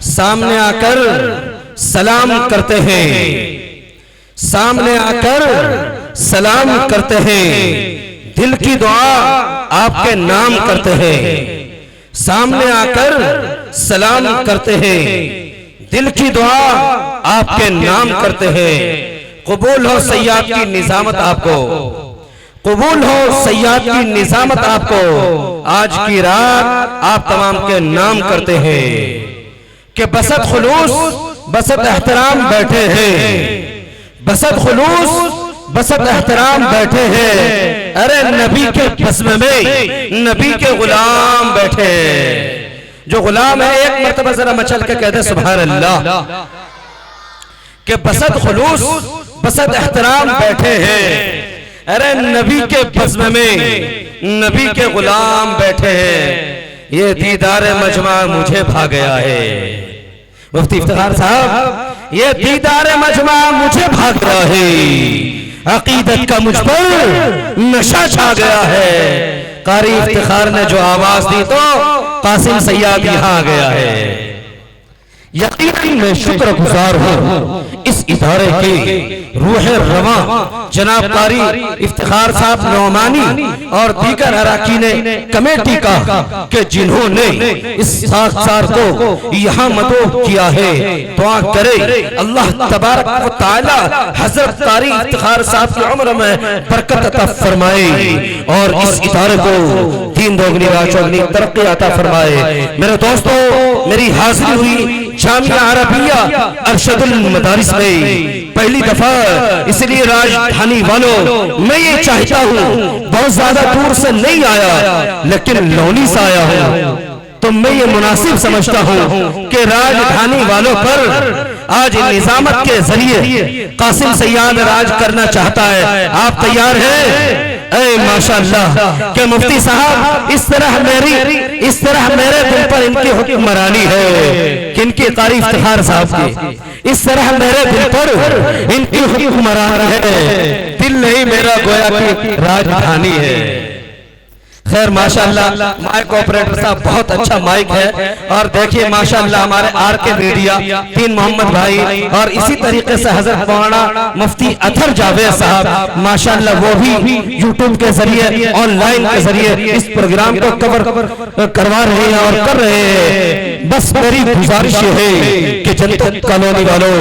सामने आकर सलाम करते हैं, सामने आकर सलाम करते हैं, दिल की दुआ आपके नाम करते हैं। सामने आकर सलाम करते हैं, दिल की दुआ आपके नाम करते हैं। कबूल हो सैयद की निजामत आपको, कबूल हो सैयद की निजामत आपको। आज की रात आप तमाम के नाम करते हैं कि बसत खुलूस बसत एहतराम बैठे हैं, बसत खुलूस बसत एहतराम बैठे हैं। अरे नबी के बस्म में नबी के गुलाम बैठे हैं। जो गुलाम है एक मर्तबा जरा मचल के कहते सुभान अल्लाह कि बसत खुलूस बसत एहतराम बैठे हैं। अरे नबी के बस्म में नबी के गुलाम बैठे हैं। ये दीदार मजमा मुझे भा गया है। मुफ्ती इफ्तिखार साहब, ये दीदार मजमा मुझे भा गया है। अकीदत का मुझ पर नशा छा गया है। कारी इफ्तिखार ने जो आवाज दी तो कासिम सैयद यहाँ आ गया है। यकीन मैं शुक्रगुजार हूँ इस इदारे के रूह रवा जनाब कारी इफ्तिखार साहब नौमानी और दीगर अराकीन कमेटी का कि जिन्होंने इस साखसार को यहाँ मदद किया है। दुआ करे अल्लाह तबारक व तआला हजरत कारी इफ्तिखार साहब की उम्र में बरकत अता फरमाए और इस इदारे को दीन दोगुनी चौगुनी तरक्की अता फरमाए। मेरे दोस्तों, मेरी हाजिरी हुई जामिया अरबिया अरशदुल मदारिस में पहली दफा, इसलिए राजधानी वालों मैं ये चाहता हूँ, बहुत ज्यादा दूर से नहीं आया लेकिन लौनी से आया हूँ, तो मैं ये मुनासिब समझता हूँ कि राजधानी वालों पर आज निजामत के जरिए कासिम सैयद राज करना चाहता है। आप तैयार हैं? ऐ माशाअल्लाह के मुफ्ती साहब, इस तरह मेरे दिल पर इनकी हुक्मरानी है, किनकी कारी इफ्तिखार साहब की, इस तरह मेरे दिल पर इनकी हुक्मरानी है। दिल नहीं मेरा गोया की राजधानी है। खैर माशाअल्लाह माइक ऑपरेटर साहब बहुत अच्छा माइक है। और देखिए माशाअल्लाह हमारे आर के मीडिया तीन मोहम्मद भाई और इसी तरीके से हजरत मौलाना मुफ्ती अतर जावेद साहब माशाअल्लाह वो भी यूट्यूब के जरिए ऑनलाइन के जरिए इस प्रोग्राम को कवर करवा रहे हैं और कर रहे हैं। बस मेरी गुजारिश है कि जनता कॉलोनी वालों,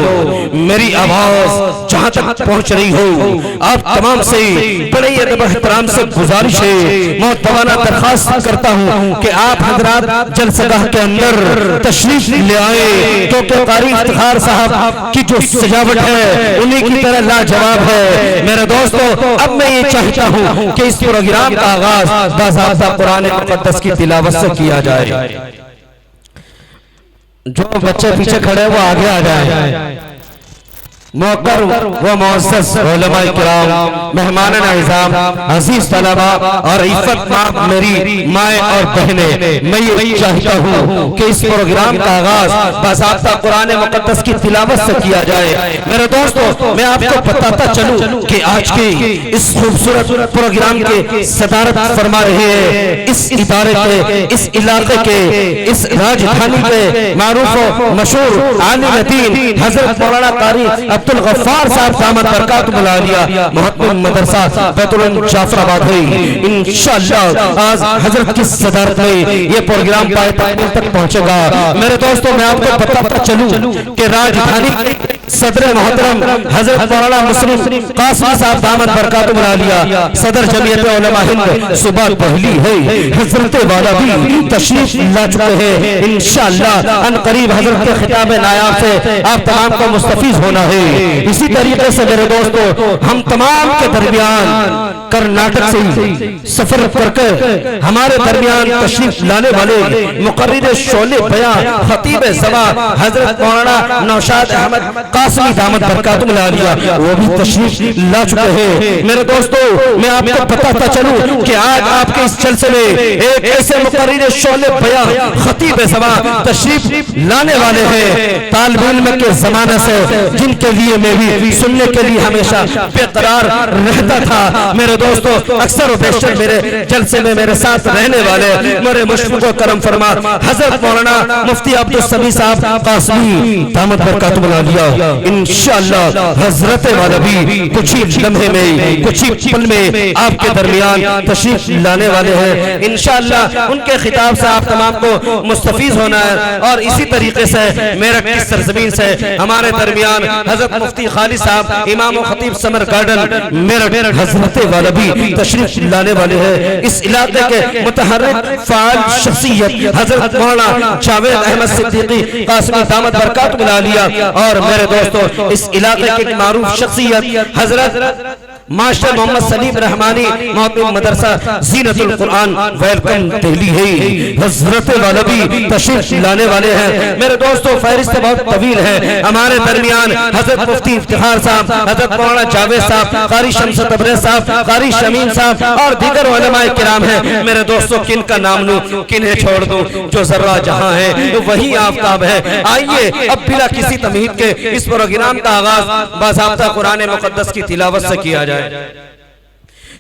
मेरी आवाज जहां तक पहुंच रही हो, आप तमाम से बड़े अदब एहतराम से गुजारिश है, दरखास्त करता हूँ कि आप हजरात जलसगाह के अंदर तशरीफ ले आए, क्योंकि कारी इफ्तिखार साहब की जो सजावट है उन्हीं की तरह लाजवाब है। मेरे दोस्तों, अब मैं ये चाहता हूँ कि इस प्रोग्राम का आगाज बाज़ाब्ता कुरान मुक़द्दस की तिलावत से किया जाए। जो बच्चे पीछे खड़े वो आगे आ जाए। मोकर व मुअज़्ज़ज़ उलमाए किराम, मेहमान निज़ाम, अजीज तलबा और इफ़्फ़तनाक मेरी माए और बहने, मैं ये चाहता हूँ कि इस प्रोग्राम का आगाज बाज़ाब्ता कुरान मुक़द्दस की तिलावत से किया जाए। मेरे दोस्तों, मैं आपको बताता चलूँ कि आज के इस खूबसूरत प्रोग्राम के सदारत फरमा रहे हैं इस इदारे के, इस इलाके के, इस राजधानी के मारूफ मशहूर आलिम दीन हजरत मौलाना कारी अब्दुल गफ्फार साहब दामद बरकातुहुल आलिया मोहतरम मदरसा बैतुल जाफराबाद है। इंशाअल्लाह आज हजरत की सदारत में ये प्रोग्राम पायदान तक पहुंचेगा। मेरे दोस्तों, मैं आपको बताता चलूं कि राजधानी सदर मोहतरम हजरत मौलाना मुस्लिम कासिम साहब दामद बरकातुहुल आलिया सदर जमीयत उलमा हिंद सुबह पहली है, हजरत वाला भी तशरीफ ला चुके हैं। इंशाअल्लाह अन करीब हजरत के खिताब नायाब से आप तमाम को मुस्तफीज होना है। इसी तरीके से मेरे दोस्तों, हम तमाम के दरमियान कर्नाटक से सफर करके हमारे दरमियान तशरीफ लाने वाले मुकर्रिर शोले बयां खतीब ज़बान हजरत मौलाना नौशाद अहमद कासमी दामत बरकातुहुल आलिया वो भी तशरीफ ला चुके हैं। मेरे दोस्तों, मैं आपको बताता चलूं कि आज आपके इस जलसे में एक ऐसे मुकर्रिर शोले बयां खतीब ज़बां तशरीफ लाने वाले हैं तालिब इल्म के ज़माने से, जिनके लिए मैं भी सुनने के लिए हमेशा बेकरार रहता था। मेरे दोस्तों, अक्सर और बेशतर मेरे जलसे में मेरे साथ रहने वाले मेरे मुशफ़िक़ व करम फरमा हज़रत मौलाना मुफ्ती अब्दुल समी साहब कासमी दामत बरकातुहुल आलिया इंशाअल्लाह हज़रत वाला भी कुछ ही लम्हे में, कुछ ही पल में आपके दरमियान तशरीफ लाने वाले हैं इंशाअल्लाह। उनके खिताब से आप तमाम को मुस्तफीज होना है। और इसी तरीके से मेरठ की सरजमीन से हमारे दरमियान हजरत मुफ्ती खालिद साहब इमाम खतीब समर गार्डन मेरठ हजरत वाला भी तशरीफ लाने वाले हैं। इस इलाके के मुतहर्रिक फाल शख्सियत हजरत मौलाना जावेद अहमद सिद्दीकी कासमी दामत बरकातुहुल आलिया और मेरे दोस्तों इस इलाके की मारूफ शख्सियत हजरत मास्टर मोहम्मद सलीम रहमानी मोहम्मद मदरसा ज़ीनतुल कुरान वेलकम दिल्ली है हजरत वाला भी तशरीफ लाने वाले हैं। मेरे दोस्तों, फहरिस्त बहुत तवील है। हमारे दरमियान हजरत मुफ्ती इफ्तिखार साहब, हजरत मौलाना जावेद साहब, कारी शम्स तबरेज़ साहब, कारी शमीम साहब और दीगर उलमाए किराम हैं। मेरे दोस्तों, किन का नाम लूं, किन्हें छोड़ दूं? जो जर्रा जहां है वही आफ्ताब है। आइए अब बिला किसी तमहीद के इस प्रोग्राम का आगाज बाज़ाब्ता कुरान मुक़द्दस की तिलावत से किया जाए।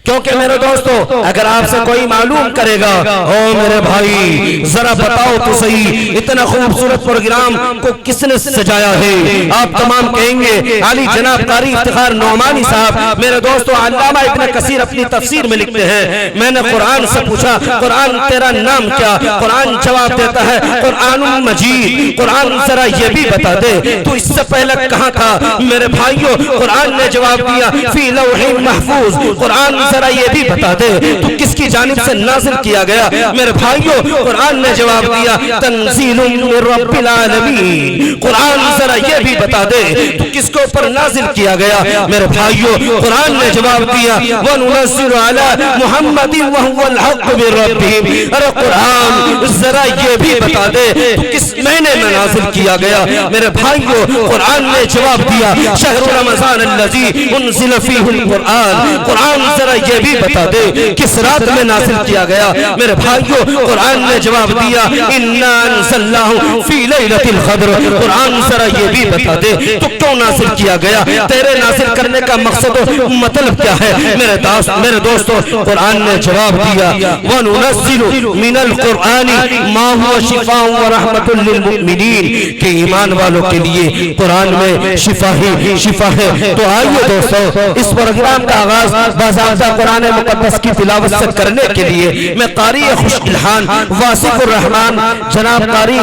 क्योंकि मेरे दोस्तों, अगर आपसे कोई मालूम करेगा, ओ मेरे भाई जरा बताओ तो सही इतना खूबसूरत प्रोग्राम को किसने सजाया है? आप तमाम कहेंगे आली जनाब कारी इफ्तिखार नौमानी साहब। मेरे दोस्तों, अल्लामा इब्न कसीर अपनी तफसीर में लिखते हैं, मैंने कुरान से पूछा, कुरान तेरा नाम क्या? कुरान जवाब देता है कुरानुल मजीद। कुरान जरा ये भी बता दे तू इससे पहले कहाँ था? मेरे भाइयों, कुरान ने जवाब दिया फी लौहिल महफूज। कुरान जरा ये भी बता दे तू किसकी जानिब से नाज़िल किया गया? मेरे भाइयों, कुरान ने जवाब दिया तंज़ीलुम मिर रब्बिल आलमीन। कुरान जरा ये भी बता दे तू किसके ऊपर नाज़िल किया गया? मेरे भाइयों, कुरान ने जवाब दिया व नुनज़्ज़िलु अला मुहम्मदिन व हुवल हक़्क़ु मिर रब्बिहिम। अरे कुरान जरा ये भी बता दे तू किस महीने में नाज़िल किया गया? मेरे भाइयों, कुरान ने जवाब दिया शहरु रमज़ान अल्लज़ी उन्ज़िल फ़ीहिल कुरान। कुरान जरा ये भी बता दे किस रात में नाज़िल किया गया? मेरे भाइयों, कुरान ने जवाब दिया इन्ना अंज़लनाहु फ़ी लैलतिल क़द्र। कुरान जरा ये भी बता दे तो क्यों नाज़िल किया गया? तेरे नाज़िल करने का मकसद और मतलब क्या है? मेरे दोस्तों, कुरान ने जवाब दिया व नुनज़्ज़िलु मिनल कुरानी मा हुवा शिफ़ाउन व रहमतुल लिल मुमिनीन। के ईमान वालों के लिए कुरान में शिफा ही शिफा है। तो आइए दोस्तों, इस प्रोग्राम का आगाज बाज़ाब्ता कुरान मुक़द्दस की तिलावत से करने के लिए मैं कारी खुश इल्हान वासिकुर रहमान जनाब कारी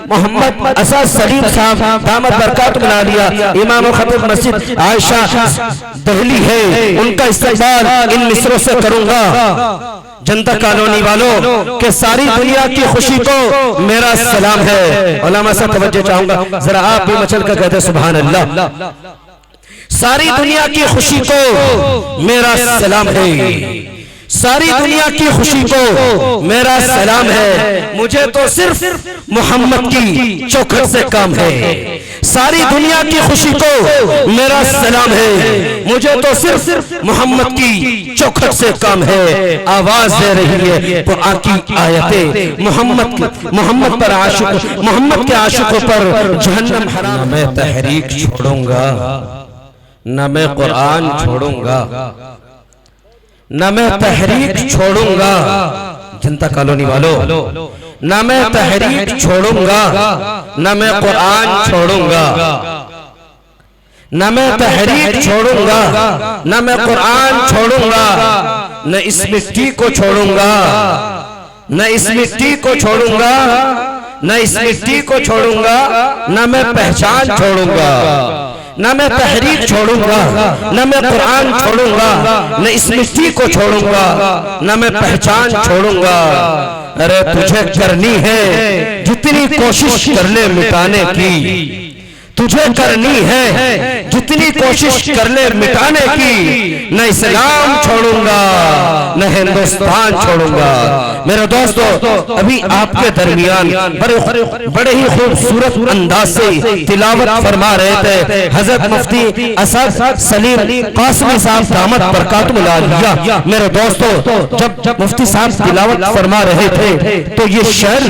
मोहम्मद असद सलीम साहब दामत बरकातुहुल आलिया इमाम खतीब मस्जिद आयशा दिल्ली है, उनका इस्तक़बाल इन मिसरों से करूंगा। जनता कॉलोनी वालों के सारी दुनिया की खुशी को मेरा सलाम है। उलमा से तवज्जो चाहूंगा, जरा आप भी मचल कर कहते सुभान अल्लाह। सारी दुनिया की खुशी को मेरा सलाम है, सारी दुनिया की खुशी को मेरा सलाम है। मुझे तो सिर्फ मोहम्मद की चौखट से काम है। सारी दुनिया की खुशी को मेरा सलाम है, मुझे तो सिर्फ मोहम्मद की चौखट से काम है। आवाज दे रही है कुरान की आयतें मोहम्मद पर आशिक, मोहम्मद के आशिकों पर जहन्नम हराम। न मैं तहरीक छोड़ूंगा, न मैं कुरान छोड़ूंगा, न मैं तहरीक छोड़ूंगा। जनता कॉलोनी वालों, न मैं तहरीक छोड़ूंगा, न मैं कुरान छोड़ूंगा, न मैं तहरीक छोड़ूंगा, न मैं कुरान छोड़ूंगा, न इस मिट्टी को छोड़ूंगा, न इस मिट्टी को छोड़ूंगा, न इस मिट्टी को छोड़ूंगा, न मैं पहचान छोड़ूंगा, न मैं तहरीक छोड़ूंगा, न मैं कुरान छोड़ूंगा, न इस मिट्टी को छोड़ूंगा, न मैं पहचान छोड़ूंगा। अरे तुझे करनी है जितनी कोशिश कर ले मिटाने की, तुझे करनी है जितनी कोशिश कर ले मिटाने की, न इस्लाम छोड़ूंगा न हिंदुस्तान छोड़ूंगा। मेरे दोस्तों, अभी आपके दरमियान बड़े ही खूबसूरत अंदाज से तिलावत फरमा रहे थे हजरत मुफ्ती असद सलीम कासमी साहब दामत बरकातुहुल आलिया। मेरे दोस्तों, जब मुफ्ती साहब तिलावत फरमा रहे थे तो ये शेर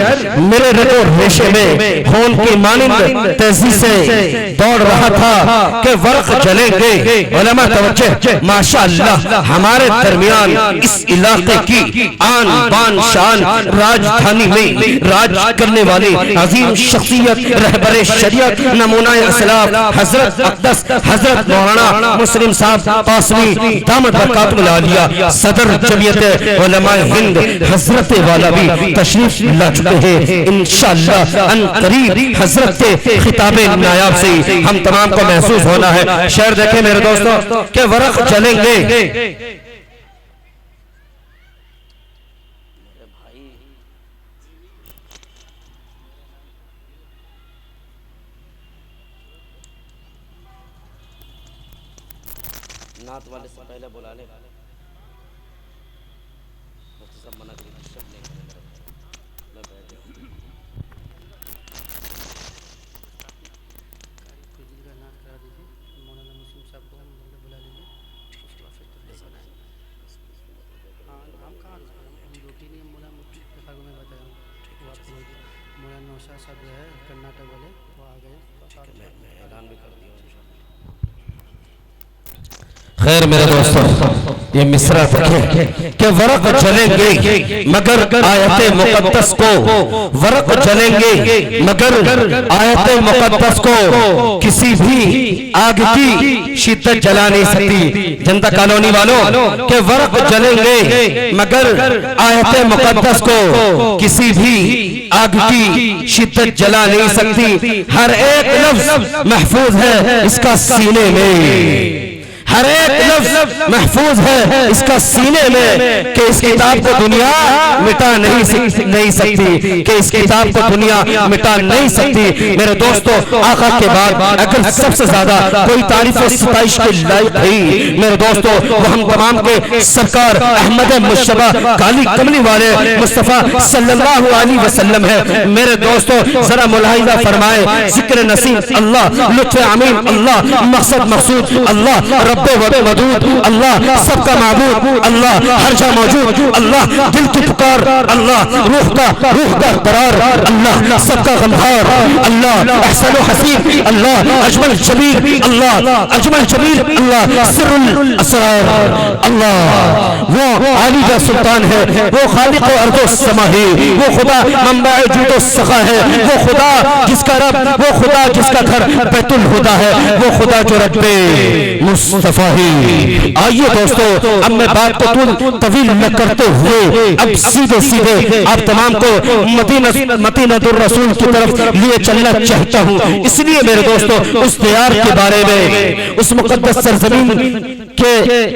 मेरे रगो रेशे में खून की मानिंद तेजी से दौड़ रहा था कि वर्क जलेंगे। उलमा तवज्जो, माशाअल्लाह हमारे दरमियान इस इलाके की आन बान शान राजधानी में राज करने वाली अजीम शख्सियत रहबरे शरीयत नमूनाए असलाफ हजरत अक़दस हजरत मौलाना मुस्लिम साहब कासमी दामत बरकातुहुल आलिया सदर जमियत उलमाए हिंद हजरत वाला भी तशरीफ ला चुके हैं। इंशाअल्लाह अन करीब हजरत के खिताबे नायाब से हम तमाम को महसूस होना है। शेर देखें मेरे दोस्तों के वर्क चलेंगे। नात वाले से पहले बुला ले, सब मना कर सब जो है कर्नाटक वाले वो आ गए, मैं ऐलान भी कर दिया। खैर मेरे दोस्तों, ये मिसरा देखें कि वर्क जलेंगे मगर आयत मुकद्दस को, वर्क जलेंगे मगर आयत मुकद्दस को किसी भी आग की शिद्दत जला नहीं सकती। जनता कॉलोनी वालों के वर्क जलेंगे मगर आयत मुकद्दस को किसी भी आग की शिद्दत जला नहीं सकती। हर एक लफ्ज महफूज है इसका सीने में, हर एक लफ्ज महफूज है इसका सीने में कि इस किताब को दुनिया मिटा नहीं सकती, कि इस किताब को दुनिया मिटा नहीं सकती। मेरे दोस्तों, आका के बाद अगर सबसे ज्यादा कोई तारीफ और सताइश के लायक है मेरे दोस्तों, वो हम तमाम के सरकार अहमद मुश्तबा काली कमली वाले मुस्तफा सल्लल्लाहु अलैहि वसल्लम है। मेरे दोस्तों, जरा मुलाहिजा फरमाए, जिक्र नसीब अल्लाह, लुत्फ अमीन अल्लाह, मकसद मकसूद अल्लाह, वदूद अल्लाह, सबका माबूद अल्लाह, हर जगह मौजूद अल्लाह, दिल की पुकार अल्लाह, रूह का करार अल्लाह, सबका गमहार अल्लाह, अहसन हसीब अल्लाह, अजमल जमील अल्लाह, अजमल जमील अल्लाह, सिर्रुल असरार अल्लाह। वो आली का सुल्तान है, वो खालिक अर्दो समा है, वो खुदा मंबा जूदो सखा है, वो खुदा जिसका रब, वो खुदा जिसका घर बैतुल हुदा है, वो खुदा जो रब्बे मुस्तफा है। आइए दोस्तों, अब मैं बात को तवील न करते हुए अब सीधे सीधे आप तमाम को मदीनतुर रसूल की तरफ लिए चलना चाहता हूँ। इसलिए मेरे दोस्तों, उस दियार के बारे में, उस मुकद्दस सरजमीन के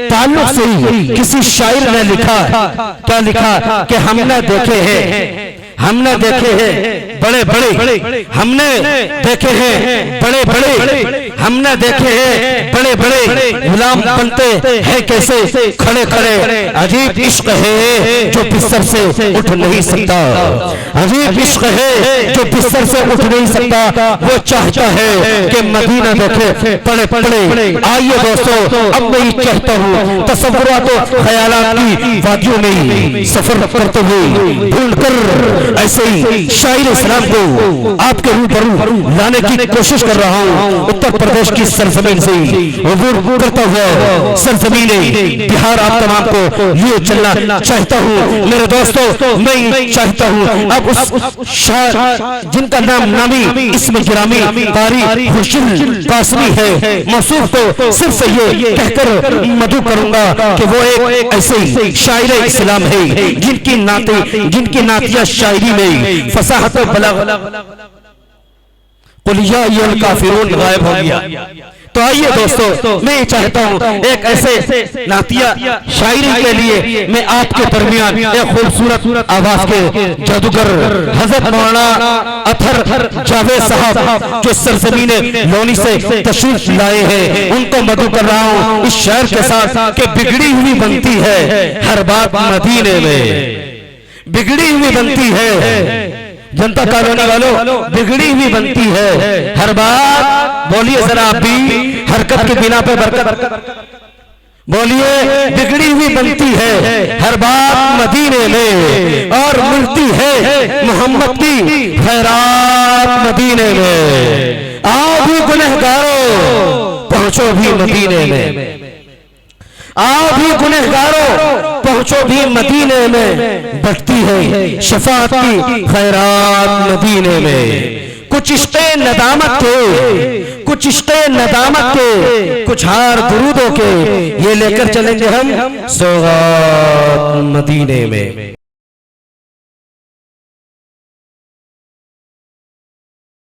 ताल्लुक से ही किसी शायर ने लिखा, क्या लिखा कि हमने देखे हैं, हमने देखे हैं बड़े बड़े, हमने देखे हैं बड़े बड़े, हमने देखे हैं बड़े बड़े गुलाम बनते हैं कैसे खड़े खड़े। अजीब इश्क है जो बिस्तर से उठ नहीं सकता, अजीब इश्क है जो बिस्तर से उठ नहीं सकता, वो चाहता है कि मदीना देखे पड़े पड़े। आइए दोस्तों, अब मैं ये चाहता हूँ तसव्वुरात और ख्यालात की वादियों में सफर करते हुए भूल कर ऐसे ही शायर इस्लाम को आपके रूबरू लाने की कोशिश कर रहा हूँ। उत्तर प्रदेश की सरजमीन से अबूर करता हुआ सरजमीन बिहार आप तमाम को लिए चलना चाहता हूँ। मेरे दोस्तों, मैं चाहता हूँ अब उस शायर जिनका नाम नामी इसमें गिरामी कारी खुर्शीद कासमी है, मौसूफ को सिर्फ ये कहकर मदू करूंगा कि वो एक ऐसे शायर इस्लाम है जिनकी नातिया शायरी में फसाहत बलागत कुल या अय्युहल काफिरून गायब हो गया। तो आइए दोस्तों, मैं ये चाहता हूँ एक ऐसे नातिया शायरी के लिए मैं आपके दरमियान एक खूबसूरत आवाज के जादूगर हजरत मौलाना अतहर जावेद साहब जो सरजमीन लोनी से तशरीफ लाए हैं, उनको मदू कर रहा हूँ इस शायर के साथ कि बिगड़ी हुई बनती है हर बात मदीने में, बिगड़ी हुई बनती है जनता कॉलोनी वालों, बिगड़ी हुई बनती है हर बात। बोलिए जरा आप भी हरकत की बिना पे बरकत, बोलिए बिगड़ी हुई बनती है हर बात मदीने में, और मिलती है मोहम्मद की खैरात मदीने में। आओ भी गुनहगारों पहुंचो भी मदीने में, आओ भी गुनहगारों पहुंचो भी मदीने में, बढ़ती है शफाअत की खैरात मदीने में। कुछ इश्क़े नदामत के, कुछ इश्क़े नदामत के, कुछ हार दुरूदों के, ये लेकर चलेंगे हम सौगात मदीने में।